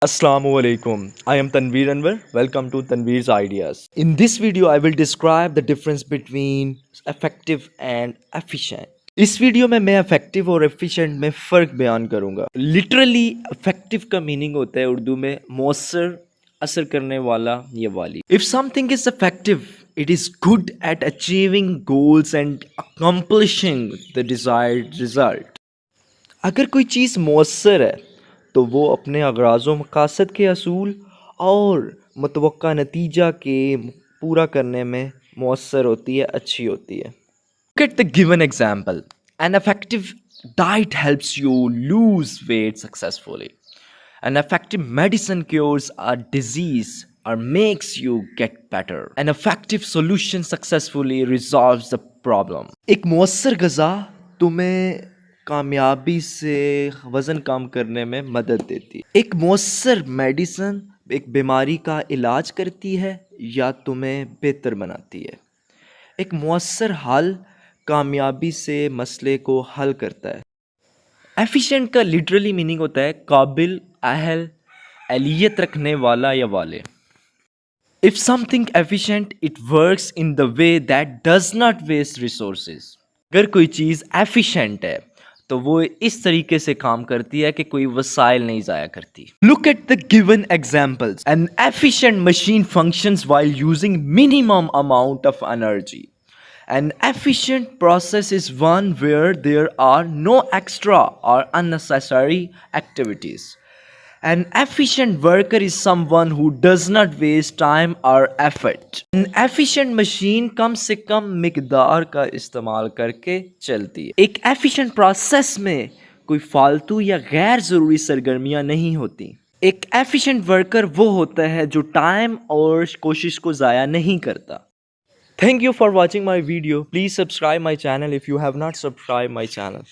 Assalamualaikum. I am Tanveer Anwar. Welcome to Tanveer's Ideas. In this video, I will describe the difference between effective and efficient. इस video में मैं effective और efficient में फ़र्क बयान करूंगा. लिटरली इफेक्टिव का मीनिंग होता है उर्दू में मौसर, असर करने वाला, ये वाली. If something is effective, it is good at achieving goals and accomplishing the desired result. अगर कोई चीज़ मौसर है तो वो अपने अगराज़ व मकासद के असूल और मुतवक्का नतीजा के पूरा करने में मौसर होती है, अच्छी होती है. Get the given example. An effective diet helps you lose weight successfully. An effective medicine cures a disease or makes you get better. An effective solution successfully resolves the problem. एक मौसर गज़ा तुम्हें कामयाबी से वज़न कम करने में मदद देती है. एक मौसर मेडिसिन एक बीमारी का इलाज करती है या तुम्हें बेहतर बनाती है. एक मौसर हल कामयाबी से मसले को हल करता है. एफिशिएंट का लिटरली मीनिंग होता है काबिल, अहल, एहलियत रखने वाला या वाले. If something efficient it works in the way that does not waste resources. अगर कोई चीज़ एफिशिएंट है तो वो इस तरीके से काम करती है कि कोई वसाइल नहीं ज़ाया करती. Look at the given examples. N efficient machine functions while using minimum amount of energy. An efficient process is one where there are no extra or unnecessary activities. An efficient worker is someone who does not waste time or effort. An efficient machine कम से कम मिकदार का इस्तेमाल करके चलती है. एक efficient process में कोई फालतू या गैर ज़रूरी सरगर्मियाँ नहीं होती. एक efficient worker वो होता है जो टाइम और कोशिश को ज़ाया नहीं करता. Thank you for watching my video. Please subscribe my channel if you have not subscribed my channel.